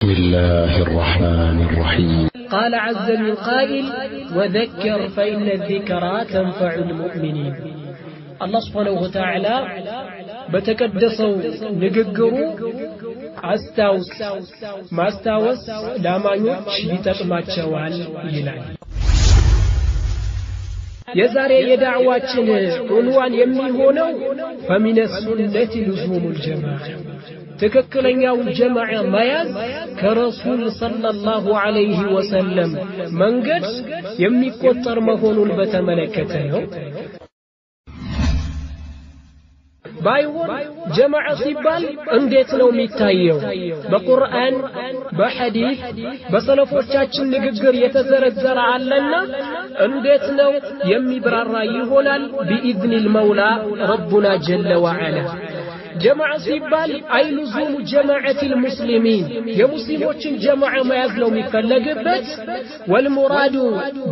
بسم الله الرحمن الرحيم. قال عز من قائل وذكر فإن الذكرى تنفع المؤمنين. الله سبحانه وتعالى بتقدسوا نغغروا አስታውስ ማስታወስ ላማኞች ይጠቅማቸዋል ይላል። የዛሬ የዳዕዋችን ዑንዋን የሚሆነው فمن السنة لزوم الجماعة ትክክለኛው ጀማዓ መያዝ ከረሱል ሰለላሁ ዐለይሂ ወሰለም መንገድ የሚቆጠር መሆኑን በተመለከተ ነው። ባይሆን ጀማዓ ሲባል እንዴት ነው የሚታየው? በቁርአን በሐዲስ በሰለፎቻችን ንግግር የተዘረዘረ አለና እንዴት ነው የሚብራራ ይሆናል بإذن المولى ربنا جل وعلا. جماعة سيبال أي لزوم جماعة المسلمين يمسلموچن جماعة ما يزلو مفلقبت والمراد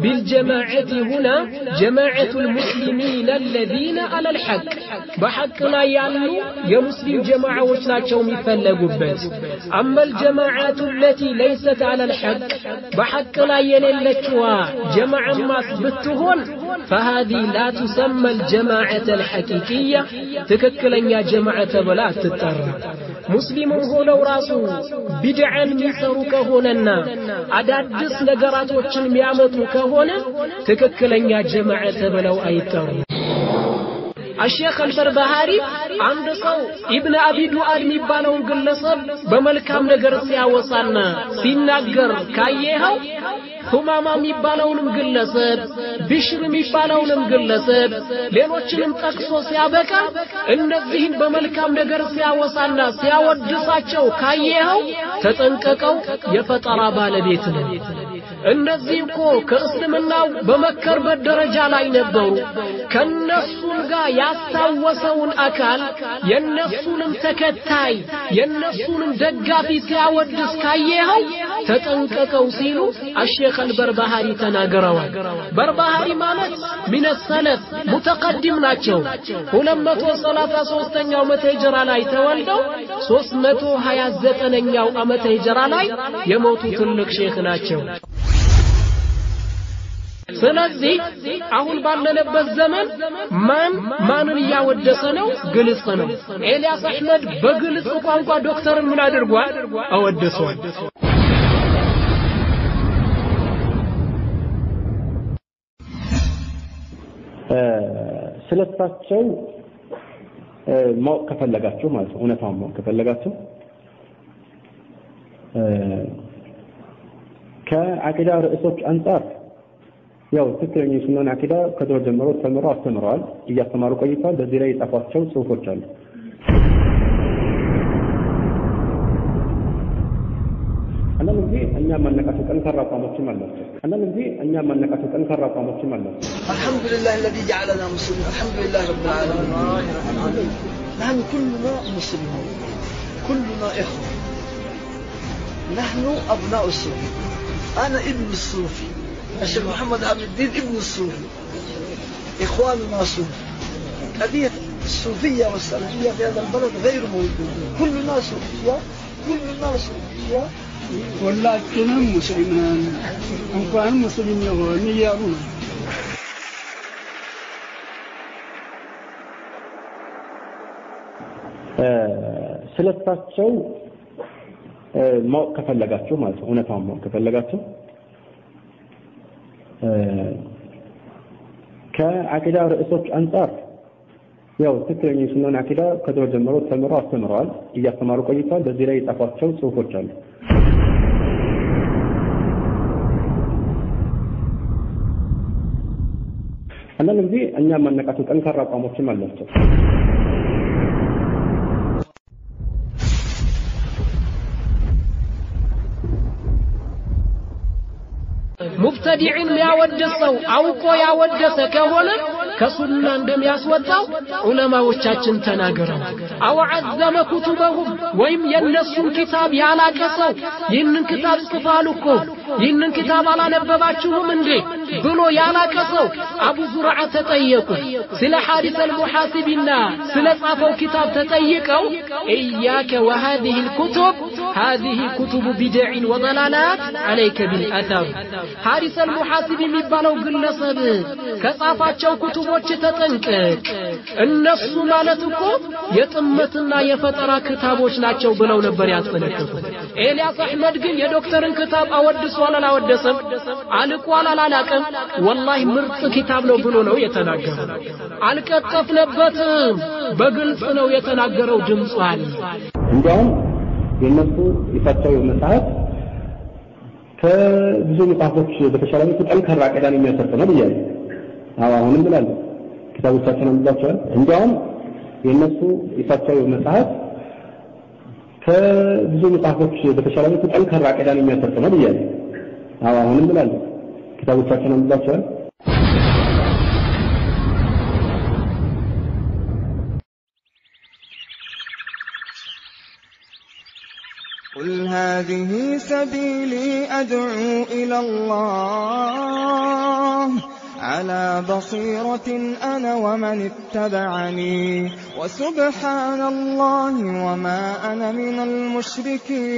بالجماعة هنا جماعة المسلمين الذين على الحق بحق لا يعلو يمسلم جماعة وشناتشو مفلقبت أما الجماعات التي ليست على الحق بحق لا يللتوا جماعة ما سبتهن فهذه لا تسمى الجماعة الحقيقية تككلن يا جماعة تبلا تتطرى مسلم ሆነው ራሱ ቢድዓን የሚሰሩ ከሆነና አዳዲስ ነገራቶችን የሚያመጡ ከሆነ ትክክለኛ ጀማዓ ተብለው አይጠሩ። الشيخ البربهاري عند صو ابن أبي دواد ميبالون قلصب بملكام نقر سياوصانا سيناقر كايهو ثماما ميبالون مقلصب بشر ميبالون مقلصب لينوچنم تقصو سيابكا ان الذهن بملكام نقر سياوصانا سياودساچو كايهو تتنققو يفطرا بالبيتنا እነዚህ እኮ ከእስልምናው በመከርበት ደረጃ ላይ ነበሩ። ከነሱም ጋር ያስታወሰውን አካል የነሱንም ተከታይ የነሱንም ደጋፊ ሲያወድስ ካየኸው ተጠንቀቀው ሲሉ الشيخ البربهاري ተናገረዋል። በርባሃሪ ማለት من السلف متقدم ናቸው። 233ኛው ዓመተ ሂጅራ ላይ ተወልደው 329ኛው ዓመተ ሂጅራ ላይ የሞቱ ትልቅ ሼክ ናቸው። ስለዚህ አሁን ባለንበት ዘመን ማንን ያወደሰ ነው? ግልጽ ነው። ኤልያስ አህመድ በግልጽ ቋንቋ ዶክተር ምን አድርጓል? አወደሰዋል። ስለታቸው ማወቅ ከፈለጋችሁ ማለት ነው እውነታውን ማወቅ ከፈለጋችሁ ከአቂዳ ርዕሶች አንፃር ያው ትክክለኛ የሱናን አቂዳ ከድሮ ጀምሮ ተምረው አስተምረዋል እያስተማሩ ቆይተዋል። በዚህ ላይ የጻፏቸው ጽሁፎች አሉ። አንዳንድ ጊዜ እኛ ማነቃቸው ጠንካራ አቋሞችም አላቸው። الحمد لله الذي جعلنا مسلمين الحمد لله رب العالمين نحن كلنا مسلمون كلنا إخوة نحن أبناء الصوفي أنا ابن الصوفي الشيخ محمد عبد الدين ابن الصوفي إخواننا صوفي قضية الصوفية والسلفية في هذا البلد غير موجودة كلنا صوفية ሁላችንም ሙስሊም ነን እንኳን ሙስሊም የሆኑ ይያሉ ስለታቸው ማወቅ ከፈለጋችሁ ማለት ነው እውነታውን ማወቅ ከፈለጋችሁ ከአቂዳ ርዕሶች አንፃር ያው ትክክለኛ የሱናን አቂዳ ከድሮ ጀምሮ ተምረው አስተምረዋል እያስተማሩ ቆይተዋል። በዚህ ላይ የጻፏቸው ጽሁፎች አሉ። አንዳንድ ጊዜ እኛ ማነቃቸው ጠንካራ አቋሞችም አላቸው። ሙብተዲዕን ያወደሰው አውቆ ያወደሰ ከሆነ ከሱና እንደሚያስወጣው ዑለማዎቻችን ተናገረው። አው عዘመ ኩቱበሁም ወይም የነሱን ኪታብ ያላቀሰው ይህንን ኪታብ ጽፋሉ እኮ ይህንን ኪታብ አላነበባችሁም እንዴ ብሎ ያላቀሰው አቡ ዙርዓ ተጠየቁ ስለ ሐሪስ አልሙሐሲብና ስለ ጻፈው ኪታብ ተጠይቀው ኢያከ وهذه الكتب هذه كتب بدع وضلالات عليك بالاثر ሐሪስ አልሙሐሲብ የሚባለው ግለሰብ ከጻፋቸው ኩቱቦች ተጠንቀቅ እነሱ ማለት እኮ የጥመትና የፈጠራ ክታቦች ናቸው ብለው ነበር ያስጠነቀቁት ኤልያስ አህመድ ግን የዶክተርን ክታብ አወድሷል አላወደሰም አልቋል አላላቀም والله ምርጥ ኪታብ ነው ብሎ ነው የተናገረው አልቀጠፍነበትም በግልጽ ነው የተናገረው ድምጹ አለ እንዲያውም የነሱ የፈጠረው መጽሐፍ ከብዙ መጽሐፎች በተሻለ መልኩ ጠንካራ ቀዳን የሚያሰጥ ነው ብያለሁ አሁንም ብላለሁ ኪታቦቻችን አንብባቸዋል እንዲያውም የነሱ የፈጠረው መጽሐፍ ከብዙ መጽሐፎች በተሻለ መልኩ ጠንካራ ቀዳን የሚያሰጥ ነው ብያለሁ አሁንም ብላለሁ ኪታቦቻችን አንብባቸዋል قل هذه سبيلي أدعو إلى الله على بصيرة أنا ومن اتبعني وسبحان الله وما أنا من المشركين